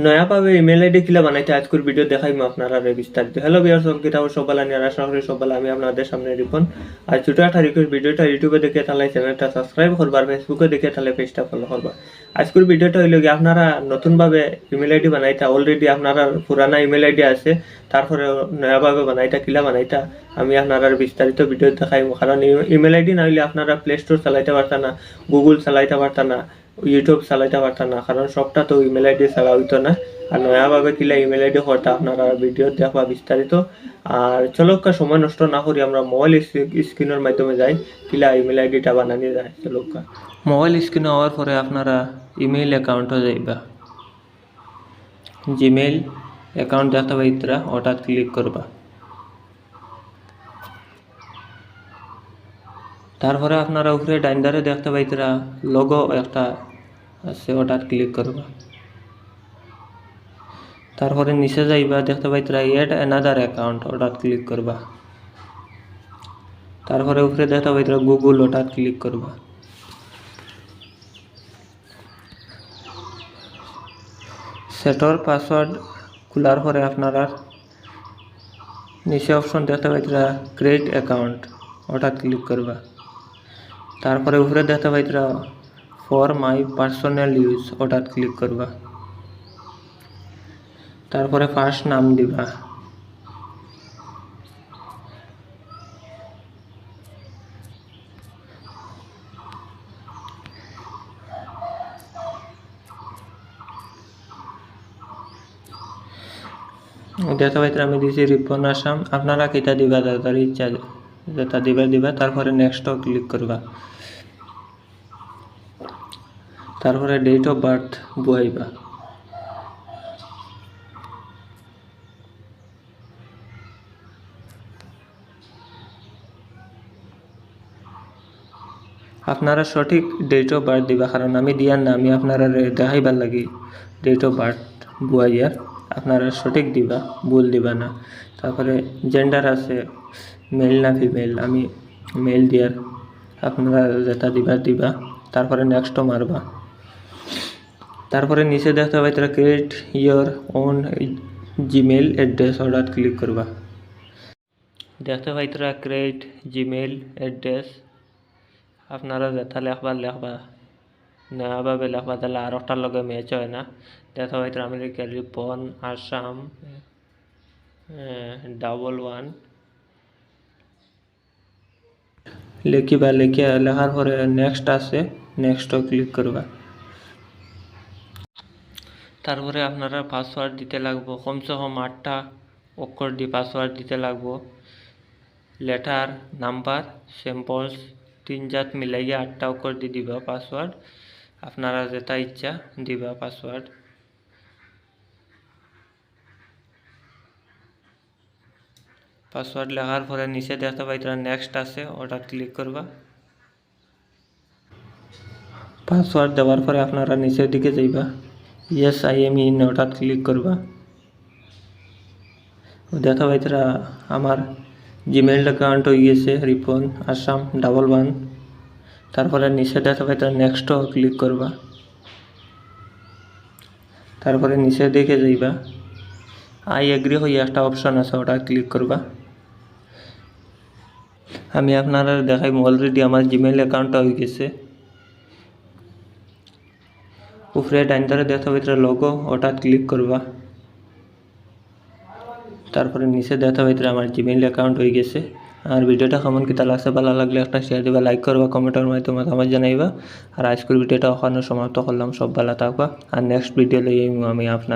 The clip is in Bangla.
নয়াভাবে ইমেল আইডি কিলা বানাইতে আজকের ভিডিও দেখাইম আপনারা বিস্তারিত। হ্যালো ভিউয়ার্স, কিতাব সবালা নিয়ে আশা করি সবালা আমি আপনাদের সামনে রিপন। আর ছোট একটা রিকোয়েস্ট, ভিডিওটা ইউটিউবে দেখে তাহলে চ্যানেলটা সাবস্ক্রাইব করবার, ফেসবুকে দেখে তাহলে পেজটা ফলো করবা। আজকের ভিডিওটা হইল কি, আপনারা নতুনভাবে ইমেল আইডি বানাইতা, অলরেডি আপনারা পুরানা ইমেল আইডি আছে, তারপরে নয়াভাবে বানাইতা কিলা বানাইতা আমি আপনারা বিস্তারিত ভিডিও দেখাইম। কারণ ইমেল আইডি না হইলে আপনারা প্লে স্টোর চালাইতে পারতা না, গুগল চালাইতে পারতা না, ইউটিউব চালাইতে পারতাম না, কারণ সবটা তো ইমেল আইডি চালা হইতো না। আর নয়াভাবে কিলা ইমেল আইডি করতে আপনারা ভিডিও দেখবা বিস্তারিত। আর চলকা সময় নষ্ট না করি আমরা মোবাইল স্ক্রিনের মাধ্যমে যাই কিলা ইমেল আইডিটা বানানি যায়। চলকা মোবাইল স্ক্রিনে হওয়ার পরে আপনারা ইমেইল অ্যাকাউন্টে যাইবা, জিমেইল অ্যাকাউন্ট দেখতে পাইতরা ওটা ক্লিক করবা। তারপরে আপনারা উপরে ডাইন্ডারে দেখতে পাইতরা লোগো একটা আছে, ওটা ক্লিক করবা। তারপরে নিচে যাইবা, দেখতে পাইতরা এড অ্যানাদার অ্যাকাউন্ট, ওটা ক্লিক করবা। তারপরে উপরে দেখতে পাইতরা গুগল, ওটা ক্লিক করবা। সেটর পাসওয়ার্ড খোলার পরে আপনারা নিচে অপশন দেখতে পাইতরা ক্রিয়েট অ্যাকাউন্ট, ওটা ক্লিক করবা। তারপরে উপরে দেখতে পাইতরা ফর মাই পার্সোনাল ইউজ, ওটা ক্লিক করবা। তারপরে ফার্স্ট নাম দিবা, দেখতে পাইতরা আমি দিছি রিপন আসাম। আপনারা কিতা দিবা তাদের ইচ্ছা যেটা দিবা। তারপরে নেক্সটও ক্লিক করবা। তারপরে ডেট অফ বার্থ বুয়াইবা। আপনারা সঠিক ডেট অফ বার্থ দিবা, কারণ আমি দিয়ার না, আমি আপনারা দেখাইবার লাগি ডেট অফ বার্থ বুয়াইয়ার। আপনারা সঠিক দিবা, ভুল দিবা না। তারপরে জেন্ডার আছে মেল না ফিমেল, আমি মেল দিয়ার, আপনারা যেটা দিবা। তারপরে নেক্সটও মারবা। তারপরে নিচে দেখতে পাই তারা create your own Gmail address, ওটা ক্লিক করবা। দেখতে পাই তারা ক্রিয়েট জিমেল অ্যাড্রেস, আপনারা যেটা লেখবা নয়াভাবে লেখবা, তাহলে আর একটার লগে ম্যাচ হয় না। দেখা হয় আমি লিখে রিপন আসাম 11 লিখিবা। লেখার পরে নেক্সট আছে, নেক্সটও ক্লিক করবা। তারপরে আপনারা পাসওয়ার্ড দিতে লাগবো, কমসে কম 8টা অক্ষর দিয়ে পাসওয়ার্ড দিতে লাগবো। লেটার, নাম্বার, সিম্বলস 3 জাত মিলাইয়া 8টা অক্ষর দিয়ে দিবা পাসওয়ার্ড। আপনারা যেটা ইচ্ছা দিবা পাসওয়ার্ড। পাসওয়ার্ড লেখার পরে নিচে দেখতে পাই তারা নেক্সট আছে, ওটা ক্লিক করবা। পাসওয়ার্ড দেওয়ার পরে আপনারা নিচের দিকে যাইবা, ইয়েস আই এম ইন, ওটা ক্লিক করবা। দেখতে পাই তারা আমার জিমেইল অ্যাকাউন্ট হয়ে গেছে রিপন আসাম 11। তারপরে নিচে দেখতে পাই তারা নেক্সটও ক্লিক করবা। তারপরে নিচে দিকে যাইবা, আই এগ্রি হয়ে একটা অপশন আছে, ওটা ক্লিক করবা। আমি আপনারা দেখাই অলরেডি আমার জিমেইল অ্যাকাউন্টটা হয়ে গেছে। উপরে ডাইনধারে দেখতে পাই লোগো, ওটা ক্লিক করবা। তারপরে নিচে দেখতে পাই আমার জিমেইল অ্যাকাউন্ট হয়ে গেছে। আর ভিডিওটা কেমন কিতা লাগছে, ভালো লাগলে একটা শেয়ার দিবা, লাইক করবা, কমেন্টের মাধ্যমে মতামত জানাইবা। আর আজকের ভিডিওটা ওখানে সমাপ্ত করলাম। সব ভালো থাকবা, আর নেক্সট ভিডিও লই আমি আপনার